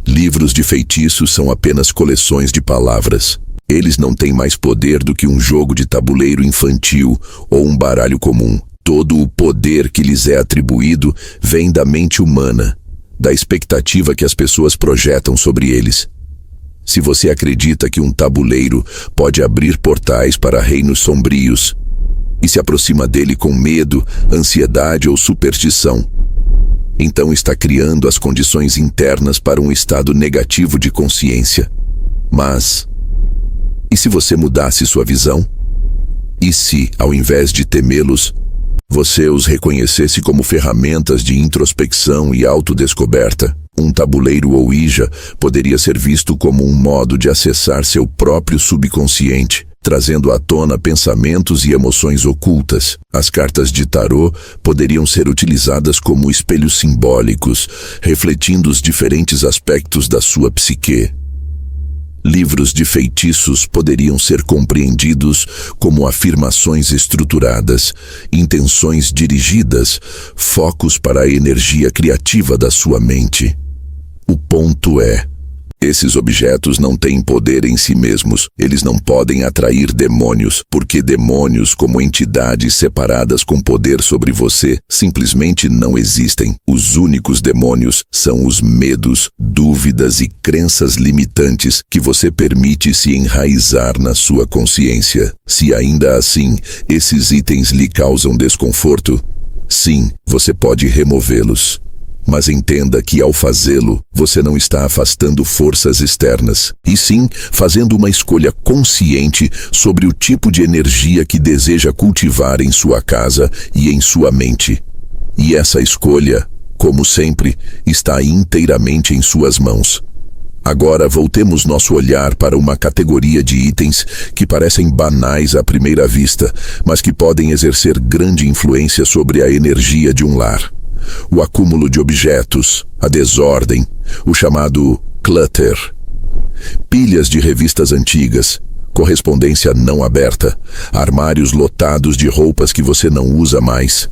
Livros de feitiços são apenas coleções de palavras. Eles não têm mais poder do que um jogo de tabuleiro infantil ou um baralho comum. Todo o poder que lhes é atribuído vem da mente humana, da expectativa que as pessoas projetam sobre eles. Se você acredita que um tabuleiro pode abrir portais para reinos sombrios e se aproxima dele com medo, ansiedade ou superstição, então está criando as condições internas para um estado negativo de consciência. Mas e se você mudasse sua visão? E se, ao invés de temê-los, você os reconhecesse como ferramentas de introspecção e autodescoberta? Um tabuleiro Ouija poderia ser visto como um modo de acessar seu próprio subconsciente, trazendo à tona pensamentos e emoções ocultas. As cartas de tarô poderiam ser utilizadas como espelhos simbólicos, refletindo os diferentes aspectos da sua psique. Livros de feitiços poderiam ser compreendidos como afirmações estruturadas, intenções dirigidas, focos para a energia criativa da sua mente. O ponto é: esses objetos não têm poder em si mesmos. Eles não podem atrair demônios, porque demônios, como entidades separadas com poder sobre você, simplesmente não existem. Os únicos demônios são os medos, dúvidas e crenças limitantes que você permite se enraizar na sua consciência. Se ainda assim esses itens lhe causam desconforto, sim, você pode removê-los. Mas entenda que ao fazê-lo, você não está afastando forças externas, e sim fazendo uma escolha consciente sobre o tipo de energia que deseja cultivar em sua casa e em sua mente. E essa escolha, como sempre, está inteiramente em suas mãos. Agora voltemos nosso olhar para uma categoria de itens que parecem banais à primeira vista, mas que podem exercer grande influência sobre a energia de um lar. O acúmulo de objetos, a desordem, o chamado clutter. Pilhas de revistas antigas, correspondência não aberta, armários lotados de roupas que você não usa mais.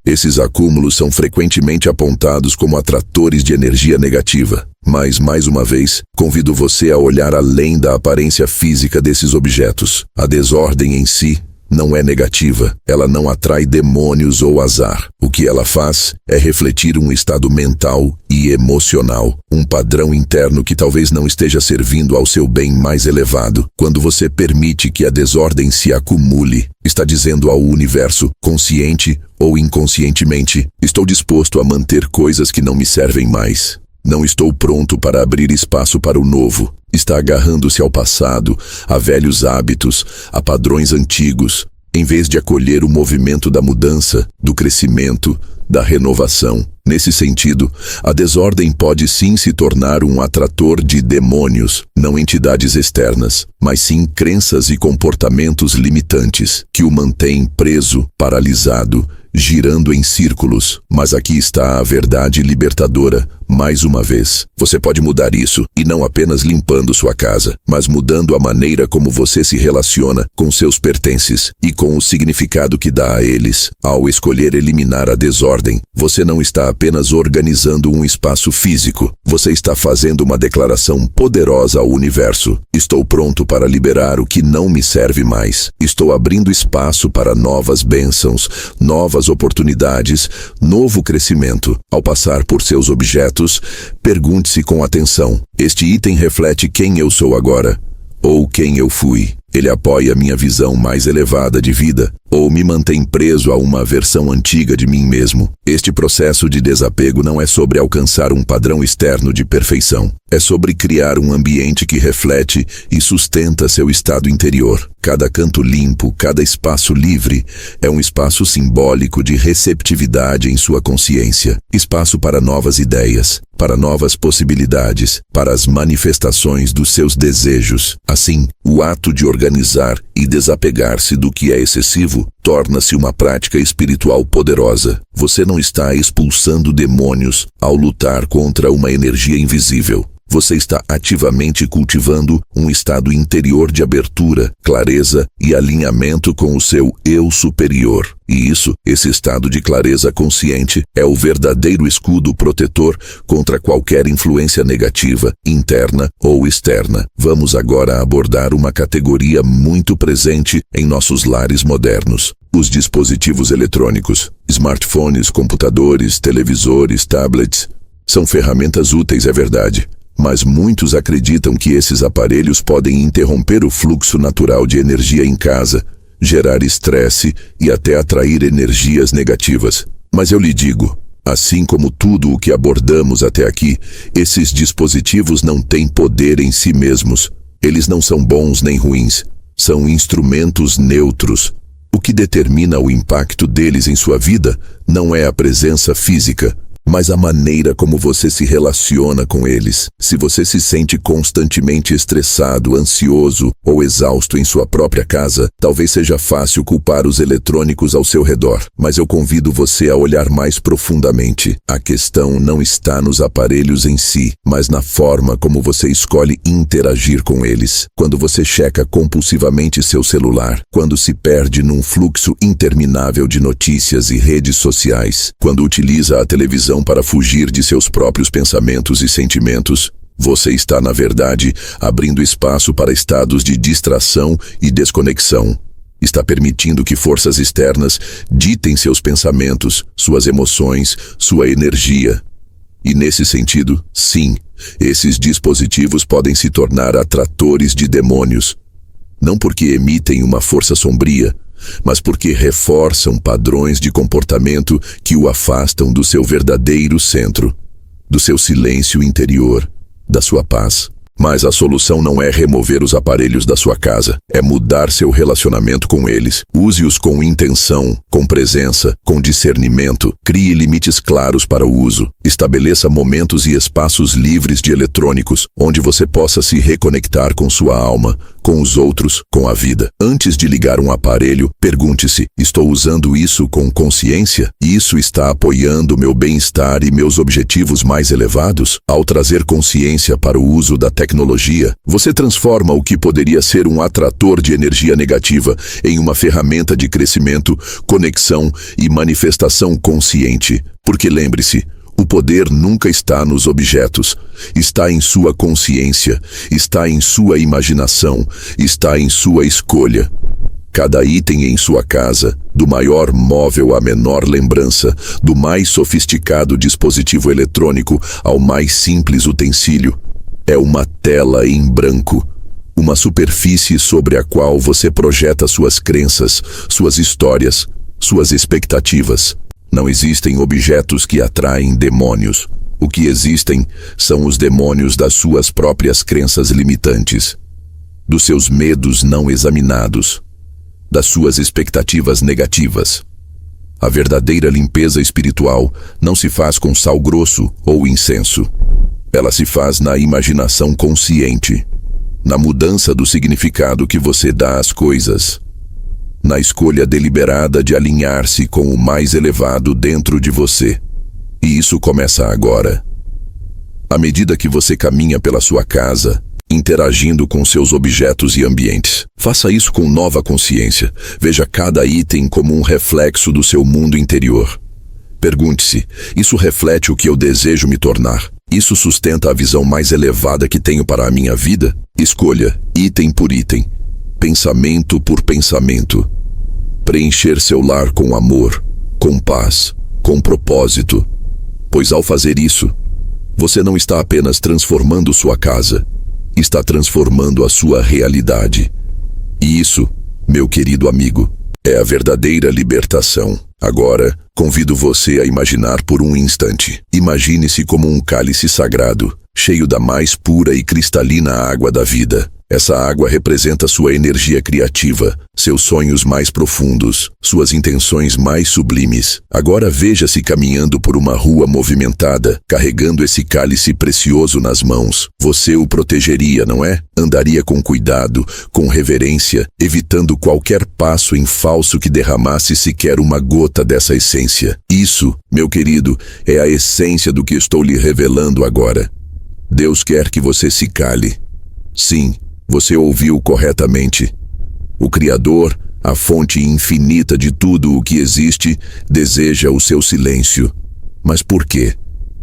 Esses acúmulos são frequentemente apontados como atratores de energia negativa. Mas, mais uma vez, convido você a olhar além da aparência física desses objetos. A desordem em si não é negativa, ela não atrai demônios ou azar. O que ela faz é refletir um estado mental e emocional, um padrão interno que talvez não esteja servindo ao seu bem mais elevado. Quando você permite que a desordem se acumule, está dizendo ao universo, consciente ou inconscientemente, estou disposto a manter coisas que não me servem mais. Não estou pronto para abrir espaço para o novo. Está agarrando-se ao passado, a velhos hábitos, a padrões antigos, em vez de acolher o movimento da mudança, do crescimento, da renovação. Nesse sentido, a desordem pode sim se tornar um atrator de demônios, não entidades externas, mas sim crenças e comportamentos limitantes, que o mantêm preso, paralisado, girando em círculos. Mas aqui está a verdade libertadora. Mais uma vez, você pode mudar isso, e não apenas limpando sua casa, mas mudando a maneira como você se relaciona com seus pertences e com o significado que dá a eles. Ao escolher eliminar a desordem, você não está apenas organizando um espaço físico, você está fazendo uma declaração poderosa ao universo. Estou pronto para liberar o que não me serve mais. Estou abrindo espaço para novas bênçãos, novas oportunidades, novo crescimento. Ao passar por seus objetos, pergunte-se com atenção: este item reflete quem eu sou agora? Ou quem eu fui? Ele apoia minha visão mais elevada de vida? Ou me mantém preso a uma versão antiga de mim mesmo? Este processo de desapego não é sobre alcançar um padrão externo de perfeição. É sobre criar um ambiente que reflete e sustenta seu estado interior. Cada canto limpo, cada espaço livre, é um espaço simbólico de receptividade em sua consciência. Espaço para novas ideias, para novas possibilidades, para as manifestações dos seus desejos. Assim, o ato de organizar e desapegar-se do que é excessivo torna-se uma prática espiritual poderosa. Você não está expulsando demônios ao lutar contra uma energia invisível. Você está ativamente cultivando um estado interior de abertura, clareza e alinhamento com o seu eu superior. E esse estado de clareza consciente, é o verdadeiro escudo protetor contra qualquer influência negativa, interna ou externa. Vamos agora abordar uma categoria muito presente em nossos lares modernos: os dispositivos eletrônicos. Smartphones, computadores, televisores, tablets. São ferramentas úteis, é verdade. Mas muitos acreditam que esses aparelhos podem interromper o fluxo natural de energia em casa, gerar estresse e até atrair energias negativas. Mas eu lhe digo, assim como tudo o que abordamos até aqui, esses dispositivos não têm poder em si mesmos. Eles não são bons nem ruins, são instrumentos neutros. O que determina o impacto deles em sua vida não é a presença física, mas a maneira como você se relaciona com eles. Se você se sente constantemente estressado, ansioso ou exausto em sua própria casa, talvez seja fácil culpar os eletrônicos ao seu redor. Mas eu convido você a olhar mais profundamente. A questão não está nos aparelhos em si, mas na forma como você escolhe interagir com eles. Quando você checa compulsivamente seu celular, quando se perde num fluxo interminável de notícias e redes sociais, quando utiliza a televisão para fugir de seus próprios pensamentos e sentimentos, você está, na verdade, abrindo espaço para estados de distração e desconexão. Está permitindo que forças externas ditem seus pensamentos, suas emoções, sua energia. E nesse sentido, sim, esses dispositivos podem se tornar atratores de demônios. Não porque emitem uma força sombria, mas porque reforçam padrões de comportamento que o afastam do seu verdadeiro centro, do seu silêncio interior, da sua paz. Mas a solução não é remover os aparelhos da sua casa, é mudar seu relacionamento com eles. Use-os com intenção, com presença, com discernimento. Crie limites claros para o uso. Estabeleça momentos e espaços livres de eletrônicos, onde você possa se reconectar com sua alma, com os outros, com a vida. Antes de ligar um aparelho, pergunte-se: estou usando isso com consciência? Isso está apoiando meu bem-estar e meus objetivos mais elevados? Ao trazer consciência para o uso da tecnologia, você transforma o que poderia ser um atrator de energia negativa em uma ferramenta de crescimento, conexão e manifestação consciente. Porque lembre-se, o poder nunca está nos objetos, está em sua consciência, está em sua imaginação, está em sua escolha. Cada item em sua casa, do maior móvel à menor lembrança, do mais sofisticado dispositivo eletrônico ao mais simples utensílio, é uma tela em branco, uma superfície sobre a qual você projeta suas crenças, suas histórias, suas expectativas. Não existem objetos que atraem demônios. O que existem são os demônios das suas próprias crenças limitantes, dos seus medos não examinados, das suas expectativas negativas. A verdadeira limpeza espiritual não se faz com sal grosso ou incenso. Ela se faz na imaginação consciente, na mudança do significado que você dá às coisas, na escolha deliberada de alinhar-se com o mais elevado dentro de você. E isso começa agora. À medida que você caminha pela sua casa, interagindo com seus objetos e ambientes, faça isso com nova consciência. Veja cada item como um reflexo do seu mundo interior. Pergunte-se: isso reflete o que eu desejo me tornar? Isso sustenta a visão mais elevada que tenho para a minha vida? Escolha, item por item, pensamento por pensamento. Preencher seu lar com amor, com paz, com propósito. Pois ao fazer isso, você não está apenas transformando sua casa, está transformando a sua realidade. E isso, meu querido amigo, é a verdadeira libertação. Agora, convido você a imaginar por um instante. Imagine-se como um cálice sagrado, cheio da mais pura e cristalina água da vida. Essa água representa sua energia criativa, seus sonhos mais profundos, suas intenções mais sublimes. Agora veja-se caminhando por uma rua movimentada, carregando esse cálice precioso nas mãos. Você o protegeria, não é? Andaria com cuidado, com reverência, evitando qualquer passo em falso que derramasse sequer uma gota dessa essência. Isso, meu querido, é a essência do que estou lhe revelando agora. Deus quer que você se cale. Sim, você ouviu corretamente. O Criador, a fonte infinita de tudo o que existe, deseja o seu silêncio. Mas por quê?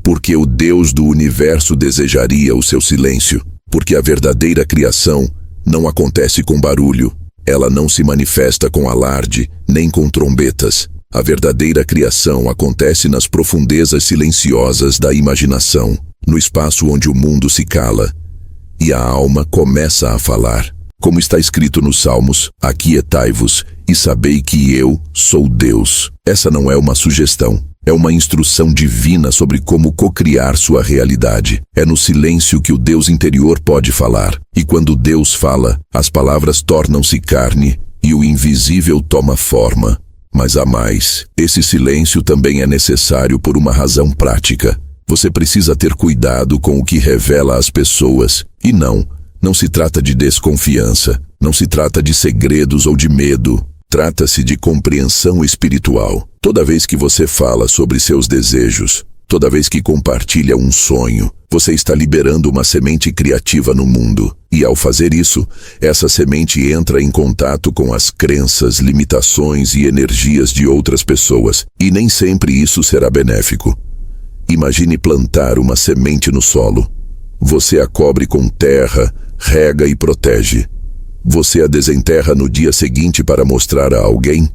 Porque o Deus do universo desejaria o seu silêncio. Porque a verdadeira criação não acontece com barulho. Ela não se manifesta com alarde, nem com trombetas. A verdadeira criação acontece nas profundezas silenciosas da imaginação, no espaço onde o mundo se cala e a alma começa a falar. Como está escrito nos Salmos: aquietai-vos e sabei que eu sou Deus. Essa não é uma sugestão, é uma instrução divina sobre como cocriar sua realidade. É no silêncio que o Deus interior pode falar. E quando Deus fala, as palavras tornam-se carne e o invisível toma forma. Mas há mais. Esse silêncio também é necessário por uma razão prática. Você precisa ter cuidado com o que revela às pessoas. E não se trata de desconfiança, não se trata de segredos ou de medo. Trata-se de compreensão espiritual. Toda vez que você fala sobre seus desejos, toda vez que compartilha um sonho, você está liberando uma semente criativa no mundo. E ao fazer isso, essa semente entra em contato com as crenças, limitações e energias de outras pessoas. E nem sempre isso será benéfico. Imagine plantar uma semente no solo. Você a cobre com terra, rega e protege. Você a desenterra no dia seguinte para mostrar a alguém?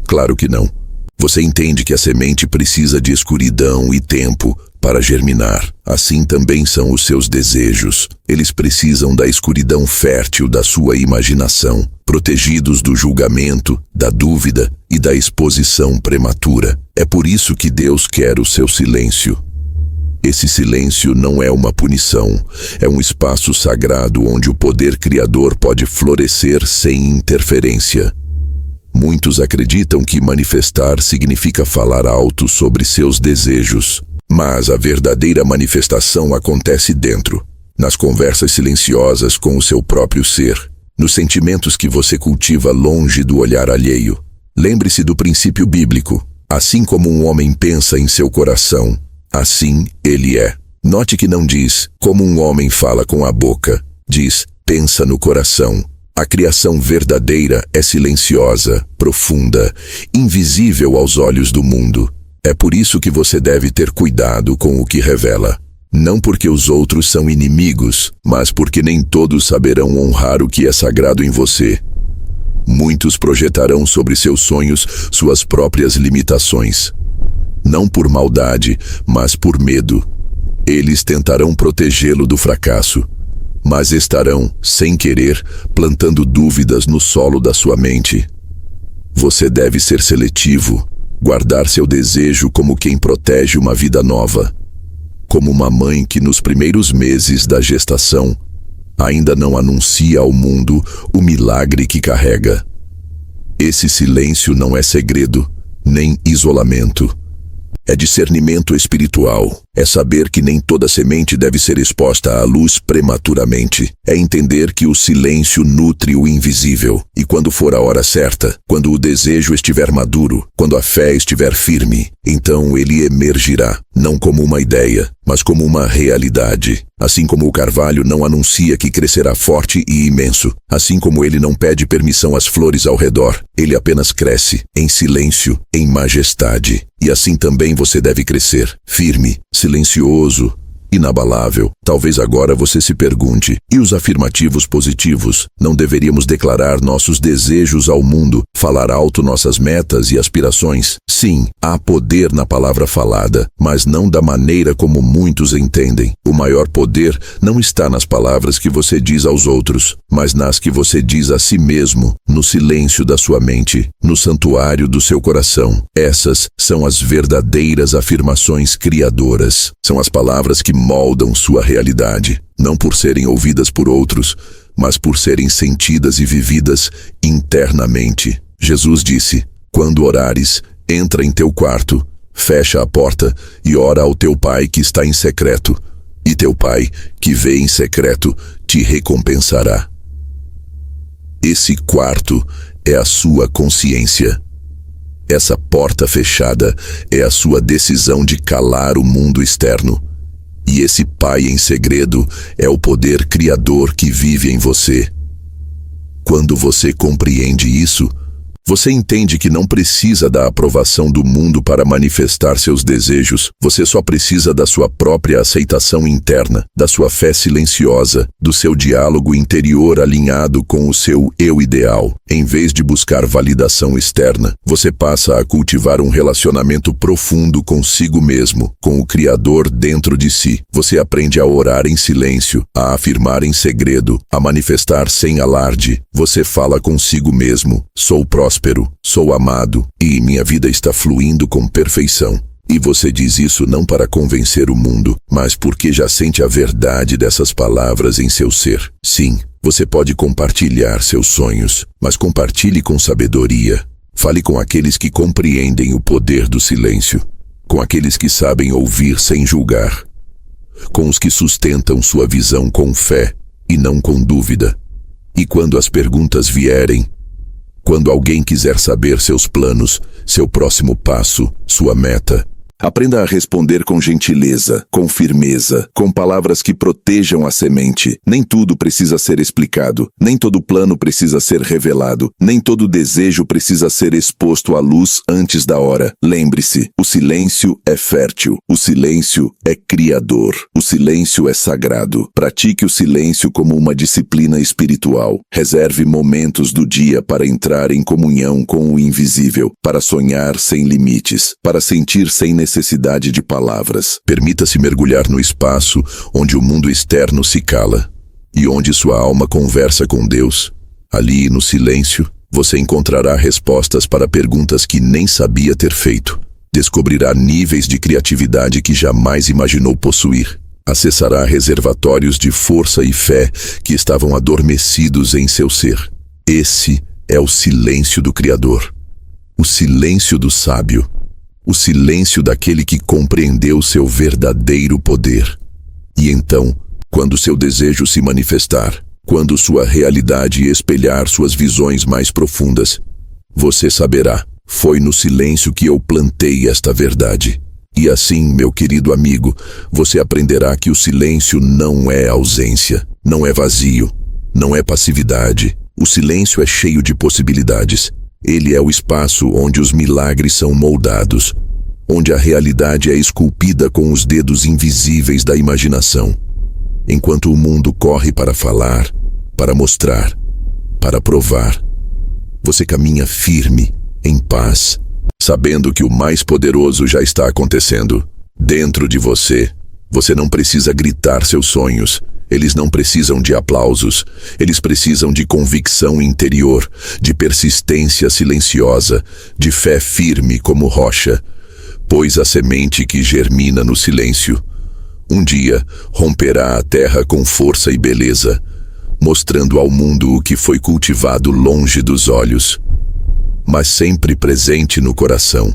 Claro que não. Você entende que a semente precisa de escuridão e tempo para germinar. Assim também são os seus desejos. Eles precisam da escuridão fértil da sua imaginação, protegidos do julgamento, da dúvida e da exposição prematura. É por isso que Deus quer o seu silêncio. Esse silêncio não é uma punição, é um espaço sagrado onde o poder criador pode florescer sem interferência. Muitos acreditam que manifestar significa falar alto sobre seus desejos, mas a verdadeira manifestação acontece dentro, nas conversas silenciosas com o seu próprio ser, nos sentimentos que você cultiva longe do olhar alheio. Lembre-se do princípio bíblico: assim como um homem pensa em seu coração, assim ele é. Note que não diz, como um homem fala com a boca, diz, pensa no coração. A criação verdadeira é silenciosa, profunda, invisível aos olhos do mundo. É por isso que você deve ter cuidado com o que revela. Não porque os outros são inimigos, mas porque nem todos saberão honrar o que é sagrado em você. Muitos projetarão sobre seus sonhos suas próprias limitações. Não por maldade, mas por medo. Eles tentarão protegê-lo do fracasso, mas estarão, sem querer, plantando dúvidas no solo da sua mente. Você deve ser seletivo, guardar seu desejo como quem protege uma vida nova. Como uma mãe que nos primeiros meses da gestação ainda não anuncia ao mundo o milagre que carrega. Esse silêncio não é segredo, nem isolamento. É discernimento espiritual. É saber que nem toda semente deve ser exposta à luz prematuramente. É entender que o silêncio nutre o invisível. E quando for a hora certa, quando o desejo estiver maduro, quando a fé estiver firme, então ele emergirá, não como uma ideia, mas como uma realidade. Assim como o carvalho não anuncia que crescerá forte e imenso, assim como ele não pede permissão às flores ao redor, ele apenas cresce, em silêncio, em majestade. E assim também você deve crescer, firme, silencioso, inabalável. Talvez agora você se pergunte, e os afirmativos positivos? Não deveríamos declarar nossos desejos ao mundo, falar alto nossas metas e aspirações? Sim, há poder na palavra falada, mas não da maneira como muitos entendem. O maior poder não está nas palavras que você diz aos outros, mas nas que você diz a si mesmo, no silêncio da sua mente, no santuário do seu coração. Essas são as verdadeiras afirmações criadoras. São as palavras que moldam sua realidade, não por serem ouvidas por outros, mas por serem sentidas e vividas internamente. Jesus disse: quando orares, entra em teu quarto, fecha a porta e ora ao teu Pai que está em secreto, e teu Pai, que vê em secreto, te recompensará. Esse quarto é a sua consciência. Essa porta fechada é a sua decisão de calar o mundo externo. E esse Pai em segredo é o poder criador que vive em você. Quando você compreende isso, você entende que não precisa da aprovação do mundo para manifestar seus desejos. Você só precisa da sua própria aceitação interna, da sua fé silenciosa, do seu diálogo interior alinhado com o seu eu ideal. Em vez de buscar validação externa, você passa a cultivar um relacionamento profundo consigo mesmo, com o Criador dentro de si. Você aprende a orar em silêncio, a afirmar em segredo, a manifestar sem alarde. Você fala consigo mesmo: sou próspero, sou amado, e minha vida está fluindo com perfeição. E você diz isso não para convencer o mundo, mas porque já sente a verdade dessas palavras em seu ser. Sim, você pode compartilhar seus sonhos, mas compartilhe com sabedoria. Fale com aqueles que compreendem o poder do silêncio, com aqueles que sabem ouvir sem julgar, com os que sustentam sua visão com fé e não com dúvida. E quando as perguntas vierem, quando alguém quiser saber seus planos, seu próximo passo, sua meta, aprenda a responder com gentileza, com firmeza, com palavras que protejam a semente. Nem tudo precisa ser explicado, nem todo plano precisa ser revelado, nem todo desejo precisa ser exposto à luz antes da hora. Lembre-se, o silêncio é fértil, o silêncio é criador, o silêncio é sagrado. Pratique o silêncio como uma disciplina espiritual. Reserve momentos do dia para entrar em comunhão com o invisível, para sonhar sem limites, para sentir sem necessidade de palavras. Permita-se mergulhar no espaço onde o mundo externo se cala e onde sua alma conversa com Deus. Ali, no silêncio, você encontrará respostas para perguntas que nem sabia ter feito. Descobrirá níveis de criatividade que jamais imaginou possuir. Acessará reservatórios de força e fé que estavam adormecidos em seu ser. Esse é o silêncio do Criador, o silêncio do sábio, o silêncio daquele que compreendeu seu verdadeiro poder. E então, quando seu desejo se manifestar, quando sua realidade espelhar suas visões mais profundas, você saberá: foi no silêncio que eu plantei esta verdade. E assim, meu querido amigo, você aprenderá que o silêncio não é ausência, não é vazio, não é passividade. O silêncio é cheio de possibilidades. Ele é o espaço onde os milagres são moldados, onde a realidade é esculpida com os dedos invisíveis da imaginação. Enquanto o mundo corre para falar, para mostrar, para provar, você caminha firme, em paz, sabendo que o mais poderoso já está acontecendo. Dentro de você, você não precisa gritar seus sonhos. Eles não precisam de aplausos. Eles precisam de convicção interior, de persistência silenciosa, de fé firme como rocha. Pois a semente que germina no silêncio, um dia romperá a terra com força e beleza, mostrando ao mundo o que foi cultivado longe dos olhos, mas sempre presente no coração.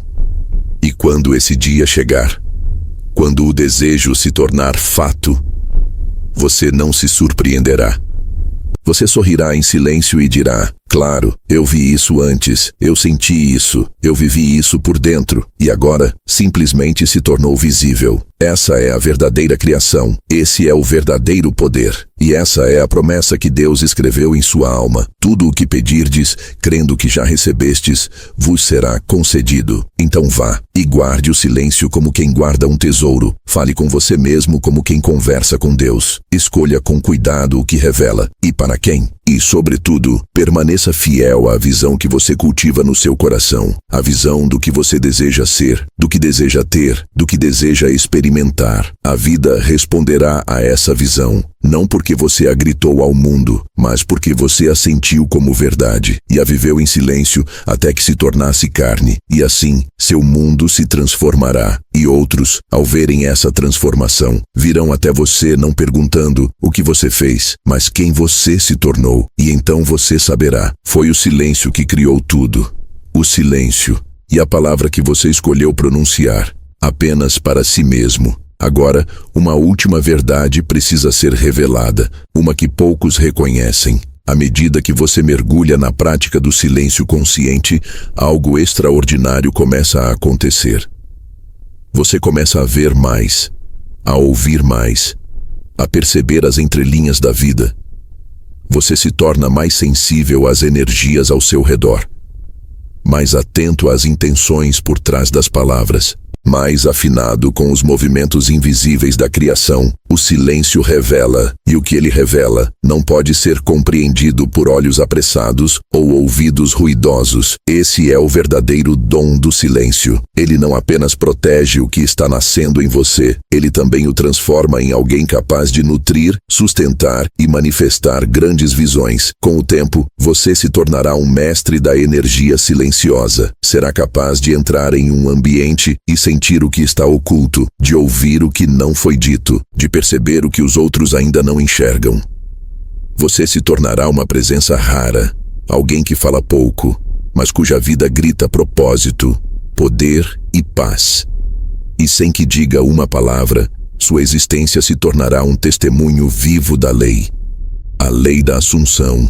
E quando esse dia chegar, quando o desejo se tornar fato, você não se surpreenderá. Você sorrirá em silêncio e dirá: claro, eu vi isso antes, eu senti isso, eu vivi isso por dentro, e agora simplesmente se tornou visível. Essa é a verdadeira criação, esse é o verdadeiro poder, e essa é a promessa que Deus escreveu em sua alma. Tudo o que pedirdes, crendo que já recebestes, vos será concedido. Então vá, e guarde o silêncio como quem guarda um tesouro. Fale com você mesmo como quem conversa com Deus. Escolha com cuidado o que revela, e para quem. E, sobretudo, permaneça fiel à visão que você cultiva no seu coração. A visão do que você deseja ser, do que deseja ter, do que deseja experimentar. A vida responderá a essa visão, não porque você a gritou ao mundo, mas porque você a sentiu como verdade e a viveu em silêncio até que se tornasse carne. E assim, seu mundo se transformará. E outros, ao verem essa transformação, virão até você não perguntando o que você fez, mas quem você se tornou. E então você saberá. Foi o silêncio que criou tudo. O silêncio. E a palavra que você escolheu pronunciar, apenas para si mesmo. Agora, uma última verdade precisa ser revelada, uma que poucos reconhecem. À medida que você mergulha na prática do silêncio consciente, algo extraordinário começa a acontecer. Você começa a ver mais, a ouvir mais, a perceber as entrelinhas da vida. Você se torna mais sensível às energias ao seu redor, mais atento às intenções por trás das palavras, mais afinado com os movimentos invisíveis da criação. O silêncio revela, e o que ele revela não pode ser compreendido por olhos apressados ou ouvidos ruidosos. Esse é o verdadeiro dom do silêncio. Ele não apenas protege o que está nascendo em você, ele também o transforma em alguém capaz de nutrir, sustentar e manifestar grandes visões. Com o tempo, você se tornará um mestre da energia silenciosa. Será capaz de entrar em um ambiente e sentir o que está oculto, de ouvir o que não foi dito, de perceber o que os outros ainda não enxergam. Você se tornará uma presença rara, alguém que fala pouco, mas cuja vida grita propósito, poder e paz. E sem que diga uma palavra, sua existência se tornará um testemunho vivo da lei. A lei da assunção,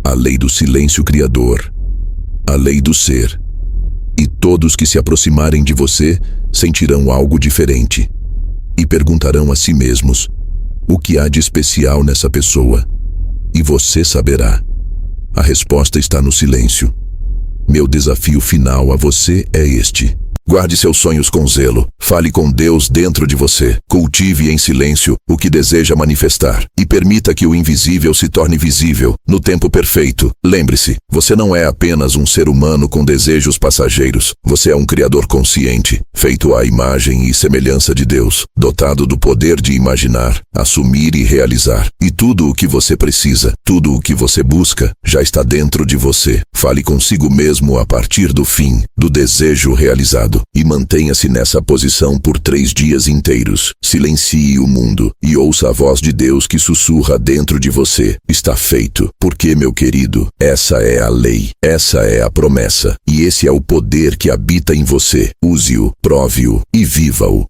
a lei do silêncio criador, a lei do ser. E todos que se aproximarem de você sentirão algo diferente. E perguntarão a si mesmos: o que há de especial nessa pessoa? E você saberá. A resposta está no silêncio. Meu desafio final a você é este: guarde seus sonhos com zelo. Fale com Deus dentro de você. Cultive em silêncio o que deseja manifestar. E permita que o invisível se torne visível no tempo perfeito. Lembre-se, você não é apenas um ser humano com desejos passageiros. Você é um criador consciente, feito à imagem e semelhança de Deus, dotado do poder de imaginar, assumir e realizar. E tudo o que você precisa, tudo o que você busca, já está dentro de você. Fale consigo mesmo a partir do fim, do desejo realizado. E mantenha-se nessa posição por 3 dias inteiros. Silencie o mundo e ouça a voz de Deus que sussurra dentro de você. Está feito, porque, meu querido, essa é a lei, essa é a promessa, e esse é o poder que habita em você. Use-o, prove-o e viva-o.